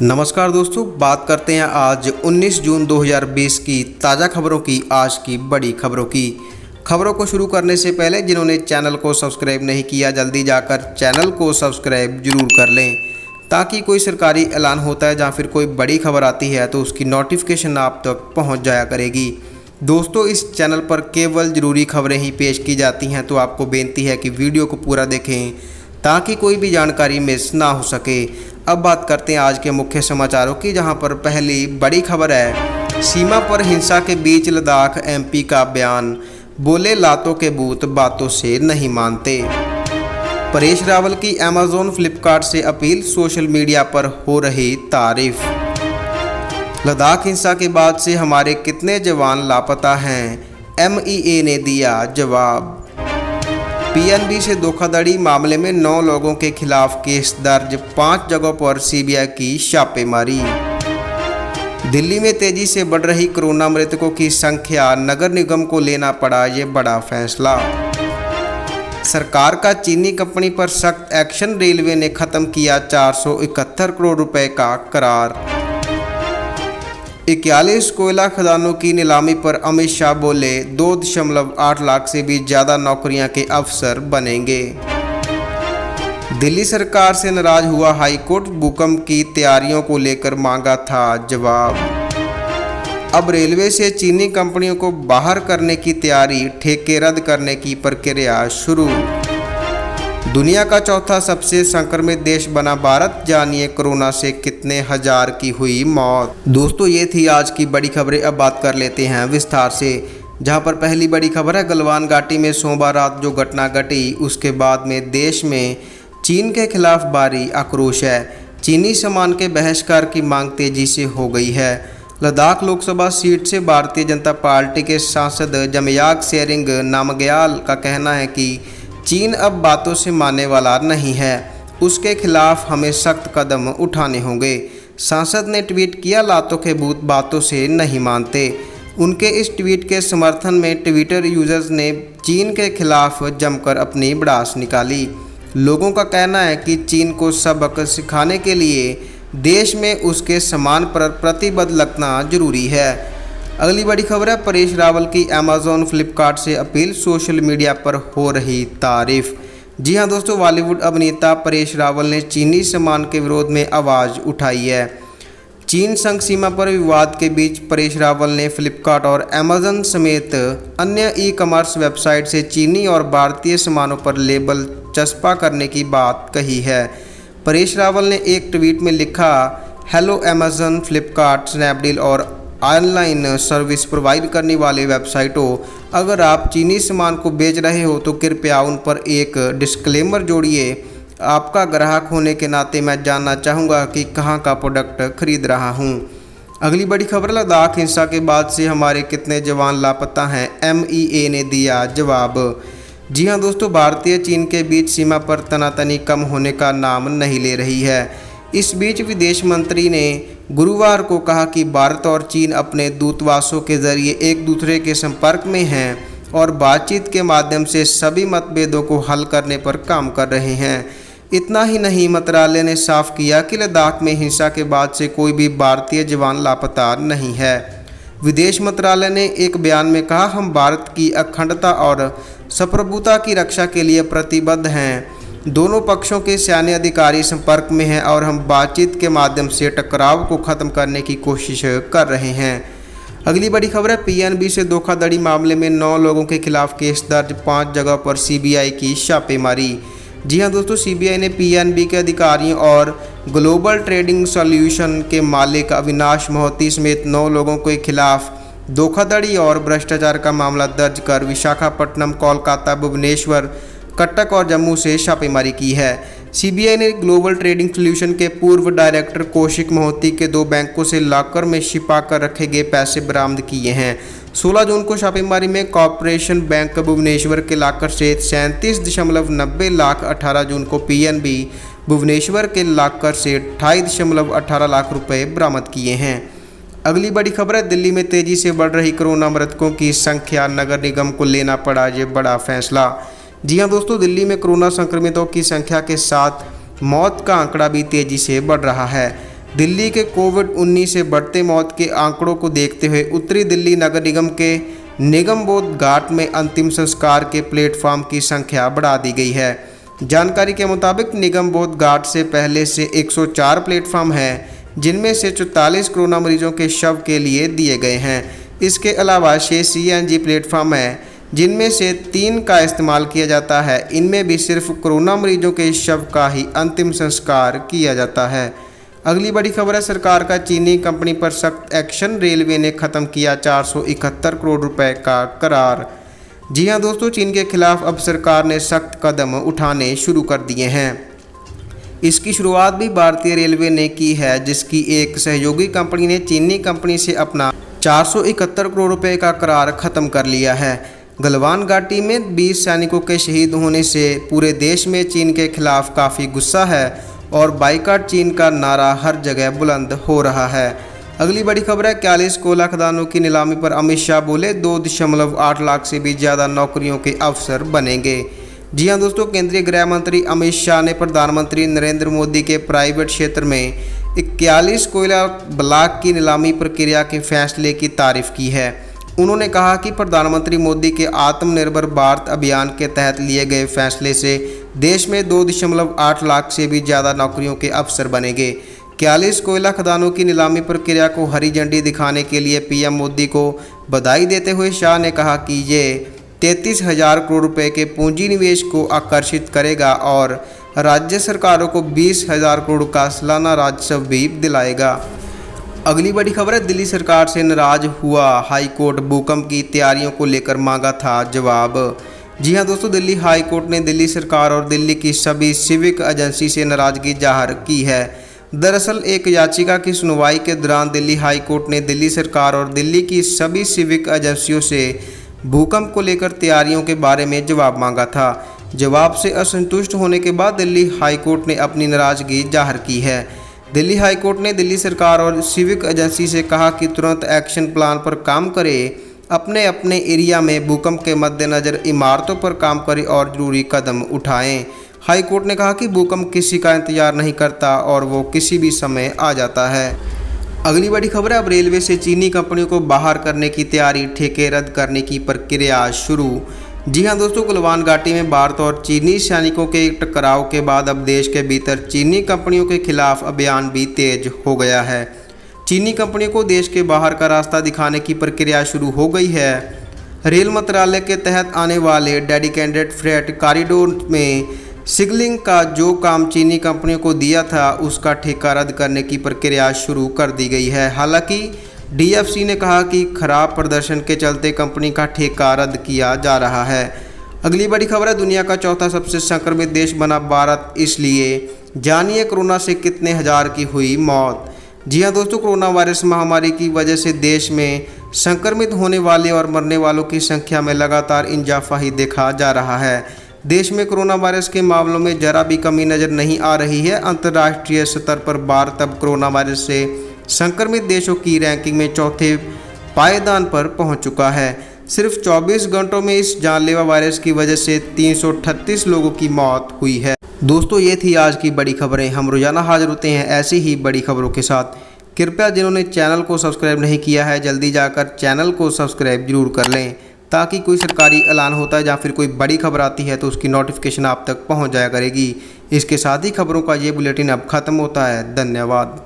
नमस्कार दोस्तों, बात करते हैं आज 19 जून 2020 की ताज़ा खबरों की। आज की बड़ी खबरों को शुरू करने से पहले जिन्होंने चैनल को सब्सक्राइब नहीं किया, जल्दी जाकर चैनल को सब्सक्राइब जरूर कर लें ताकि कोई सरकारी ऐलान होता है या फिर कोई बड़ी खबर आती है तो उसकी नोटिफिकेशन आप तक पहुंच जाया करेगी। दोस्तों, इस चैनल पर केवल ज़रूरी खबरें ही पेश की जाती हैं, तो आपको बेनती है कि वीडियो को पूरा देखें ताकि कोई भी जानकारी मिस ना हो सके। अब बात करते हैं आज के मुख्य समाचारों की, जहां पर पहली बड़ी खबर है सीमा पर हिंसा के बीच लद्दाख एमपी का बयान, बोले लातों के भूत बातों से नहीं मानते। परेश रावल की अमेजॉन फ्लिपकार्ट से अपील, सोशल मीडिया पर हो रही तारीफ। लद्दाख हिंसा के बाद से हमारे कितने जवान लापता हैं, एमईए ने दिया जवाब। पीएनबी से धोखाधड़ी मामले में 9 लोगों के खिलाफ केस दर्ज, 5 जगहों पर सीबीआई की छापेमारी। दिल्ली में तेजी से बढ़ रही कोरोना मृतकों की संख्या, नगर निगम को लेना पड़ा ये बड़ा फैसला। सरकार का चीनी कंपनी पर सख्त एक्शन, रेलवे ने खत्म किया 471 करोड़ रुपए का करार। 41 कोयला खदानों की नीलामी पर अमित शाह बोले 2.8 लाख से भी ज़्यादा नौकरियां के अवसर बनेंगे। दिल्ली सरकार से नाराज हुआ हाईकोर्ट, भूकंप की तैयारियों को लेकर मांगा था जवाब। अब रेलवे से चीनी कंपनियों को बाहर करने की तैयारी, ठेके रद्द करने की प्रक्रिया शुरू। दुनिया का चौथा सबसे संक्रमित देश बना भारत, जानिए कोरोना से कितने हजार की हुई मौत। दोस्तों, ये थी आज की बड़ी खबरें। अब बात कर लेते हैं विस्तार से, जहां पर पहली बड़ी खबर है गलवान घाटी में सोमवार रात जो घटना घटी, उसके बाद में देश में चीन के खिलाफ भारी आक्रोश है। चीनी सामान के बहिष्कार की मांग तेजी से हो गई है। लद्दाख लोकसभा सीट से भारतीय जनता पार्टी के सांसद जमयाग सेरिंग नामग्याल का कहना है कि चीन अब बातों से मानने वाला नहीं है, उसके खिलाफ हमें सख्त कदम उठाने होंगे। सांसद ने ट्वीट किया, लातों के भूत बातों से नहीं मानते। उनके इस ट्वीट के समर्थन में ट्विटर यूजर्स ने चीन के खिलाफ जमकर अपनी भड़ास निकाली। लोगों का कहना है कि चीन को सबक सिखाने के लिए देश में उसके सामान पर प्रतिबद्ध लगना जरूरी है। अगली बड़ी खबर है परेश रावल की अमेजॉन फ्लिपकार्ट से अपील, सोशल मीडिया पर हो रही तारीफ। जी हां दोस्तों, बॉलीवुड अभिनेता परेश रावल ने चीनी सामान के विरोध में आवाज़ उठाई है। चीन संग सीमा पर विवाद के बीच परेश रावल ने फ्लिपकार्ट और अमेजॉन समेत अन्य ई कॉमर्स वेबसाइट से चीनी और भारतीय सामानों पर लेबल चस्पा करने की बात कही है। परेश रावल ने एक ट्वीट में लिखा, हेलो अमेजॉन, फ्लिपकार्ट, स्नैपडील और ऑनलाइन सर्विस प्रोवाइड करने वाले वेबसाइटों, अगर आप चीनी सामान को बेच रहे हो तो कृपया उन पर एक डिस्क्लेमर जोड़िए। आपका ग्राहक होने के नाते मैं जानना चाहूँगा कि कहाँ का प्रोडक्ट खरीद रहा हूँ। अगली बड़ी खबर, लद्दाख हिंसा के बाद से हमारे कितने जवान लापता हैं, एमईए ने दिया जवाब। जी हाँ दोस्तों, भारतीय चीन के बीच सीमा पर तनातनी कम होने का नाम नहीं ले रही है। इस बीच विदेश मंत्री ने गुरुवार को कहा कि भारत और चीन अपने दूतावासों के जरिए एक दूसरे के संपर्क में हैं और बातचीत के माध्यम से सभी मतभेदों को हल करने पर काम कर रहे हैं। इतना ही नहीं, मंत्रालय ने साफ किया कि लद्दाख में हिंसा के बाद से कोई भी भारतीय जवान लापता नहीं है। विदेश मंत्रालय ने एक बयान में कहा, हम भारत की अखंडता और संप्रभुता की रक्षा के लिए प्रतिबद्ध हैं। दोनों पक्षों के सैन्य अधिकारी संपर्क में हैं और हम बातचीत के माध्यम से टकराव को खत्म करने की कोशिश कर रहे हैं। अगली बड़ी खबर है पीएनबी से धोखाधड़ी मामले में 9 लोगों के खिलाफ केस दर्ज, 5 जगह पर सीबीआई की छापेमारी। जी हां दोस्तों, सीबीआई ने पीएनबी के अधिकारियों और ग्लोबल ट्रेडिंग सॉल्यूशन के मालिक अविनाश मोहती समेत 9 लोगों के खिलाफ धोखाधड़ी और भ्रष्टाचार का मामला दर्ज कर विशाखापट्टनम, कोलकाता, भुवनेश्वर, कटक और जम्मू से छापेमारी की है। सीबीआई ने ग्लोबल ट्रेडिंग सॉल्यूशन के पूर्व डायरेक्टर कौशिक मोहती के 2 बैंकों से लॉकर में छिपा कर रखे गए पैसे बरामद किए हैं। 16 जून को छापेमारी में कॉर्पोरेशन बैंक भुवनेश्वर के लॉकर से 37.90 लाख, 18 जून को पीएनबी भुवनेश्वर के लॉकर से 28.18 लाख रुपए बरामद किए हैं। अगली बड़ी खबर है दिल्ली में तेजी से बढ़ रही कोरोना मृतकों की संख्या, नगर निगम को लेना पड़ा ये बड़ा फैसला। जी हां दोस्तों, दिल्ली में कोरोना संक्रमितों की संख्या के साथ मौत का आंकड़ा भी तेजी से बढ़ रहा है। दिल्ली के कोविड-19 से बढ़ते मौत के आंकड़ों को देखते हुए उत्तरी दिल्ली नगर निगम के निगम बोध घाट में अंतिम संस्कार के प्लेटफॉर्म की संख्या बढ़ा दी गई है। जानकारी के मुताबिक निगम बोध घाट से पहले से 104 प्लेटफॉर्म हैं, जिनमें से 44 कोरोना मरीजों के शव के लिए दिए गए हैं। इसके अलावा 6 CNG प्लेटफॉर्म हैं, जिनमें से 3 का इस्तेमाल किया जाता है। इनमें भी सिर्फ कोरोना मरीजों के शव का ही अंतिम संस्कार किया जाता है। अगली बड़ी खबर है, सरकार का चीनी कंपनी पर सख्त एक्शन, रेलवे ने खत्म किया 471 करोड़ रुपए का करार। जी हां दोस्तों, चीन के खिलाफ अब सरकार ने सख्त कदम उठाने शुरू कर दिए हैं। इसकी शुरुआत भी भारतीय रेलवे ने की है, जिसकी एक सहयोगी कंपनी ने चीनी कंपनी से अपना 471 करोड़ रुपए का करार खत्म कर लिया है। गलवान घाटी में 20 सैनिकों के शहीद होने से पूरे देश में चीन के खिलाफ काफ़ी गुस्सा है और बाइकाट चीन का नारा हर जगह बुलंद हो रहा है। अगली बड़ी खबर है, 41 कोयला खदानों की नीलामी पर अमित शाह बोले 2.8 लाख से भी ज़्यादा नौकरियों के अवसर बनेंगे। जी हां दोस्तों, केंद्रीय गृह मंत्री अमित शाह ने प्रधानमंत्री नरेंद्र मोदी के प्राइवेट क्षेत्र में 41 कोयला ब्लॉक की नीलामी प्रक्रिया के फैसले की तारीफ की है। उन्होंने कहा कि प्रधानमंत्री मोदी के आत्मनिर्भर भारत अभियान के तहत लिए गए फैसले से देश में 2.8 लाख से भी ज़्यादा नौकरियों के अवसर बनेंगे। 41 कोयला खदानों की नीलामी प्रक्रिया को हरी झंडी दिखाने के लिए पीएम मोदी को बधाई देते हुए शाह ने कहा कि ये 33,000 करोड़ रुपए के पूंजी निवेश को आकर्षित करेगा और राज्य सरकारों को 20,000 करोड़ का सालाना राजस्व भी दिलाएगा। अगली बड़ी खबर है, दिल्ली सरकार से नाराज हुआ हाई कोर्ट, भूकंप की तैयारियों को लेकर मांगा था जवाब। जी हां दोस्तों, दिल्ली हाई कोर्ट ने दिल्ली सरकार और दिल्ली की सभी सिविक एजेंसी से नाराजगी जाहिर की है। दरअसल एक याचिका की सुनवाई के दौरान दिल्ली हाई कोर्ट ने दिल्ली सरकार और दिल्ली की सभी सिविक एजेंसियों से भूकंप को लेकर तैयारियों के बारे में जवाब मांगा था। जवाब से असंतुष्ट होने के बाद दिल्ली हाई कोर्ट ने अपनी नाराजगी जाहिर की है। दिल्ली हाई कोर्ट ने दिल्ली सरकार और सिविक एजेंसी से कहा कि तुरंत एक्शन प्लान पर काम करें, अपने अपने एरिया में भूकंप के मद्देनज़र इमारतों पर काम करें और ज़रूरी कदम उठाएं। हाई कोर्ट ने कहा कि भूकंप किसी का इंतजार नहीं करता और वो किसी भी समय आ जाता है। अगली बड़ी खबर है, अब रेलवे से चीनी कंपनियों को बाहर करने की तैयारी, ठेके रद्द करने की प्रक्रिया शुरू। जी हां दोस्तों, गलवान घाटी में भारत और चीनी सैनिकों के टकराव के बाद अब देश के भीतर चीनी कंपनियों के खिलाफ अभियान भी तेज हो गया है। चीनी कंपनियों को देश के बाहर का रास्ता दिखाने की प्रक्रिया शुरू हो गई है। रेल मंत्रालय के तहत आने वाले डेडिकेटेड फ्रेट कॉरिडोर में सिग्नलिंग का जो काम चीनी कंपनियों को दिया था, उसका ठेका रद्द करने की प्रक्रिया शुरू कर दी गई है। हालांकि DFC ने कहा कि खराब प्रदर्शन के चलते कंपनी का ठेका रद्द किया जा रहा है। अगली बड़ी खबर है, दुनिया का चौथा सबसे संक्रमित देश बना भारत, इसलिए जानिए कोरोना से कितने हजार की हुई मौत। जी हां दोस्तों, कोरोना वायरस महामारी की वजह से देश में संक्रमित होने वाले और मरने वालों की संख्या में लगातार इजाफा ही देखा जा रहा है। देश में कोरोना वायरस के मामलों में जरा भी कमी नज़र नहीं आ रही है। अंतर्राष्ट्रीय स्तर पर भारत अब कोरोना वायरस से संक्रमित देशों की रैंकिंग में चौथे पायदान पर पहुंच चुका है। सिर्फ 24 घंटों में इस जानलेवा वायरस की वजह से 338 लोगों की मौत हुई है। दोस्तों, ये थी आज की बड़ी खबरें। हम रोजाना हाजिर होते हैं ऐसी ही बड़ी खबरों के साथ। कृपया जिन्होंने चैनल को सब्सक्राइब नहीं किया है, जल्दी जाकर चैनल को सब्सक्राइब जरूर कर लें, ताकि कोई सरकारी ऐलान होता है या फिर कोई बड़ी खबर आती है तो उसकी नोटिफिकेशन आप तक पहुंच जाया करेगी। इसके साथ ही खबरों का ये बुलेटिन अब खत्म होता है। धन्यवाद।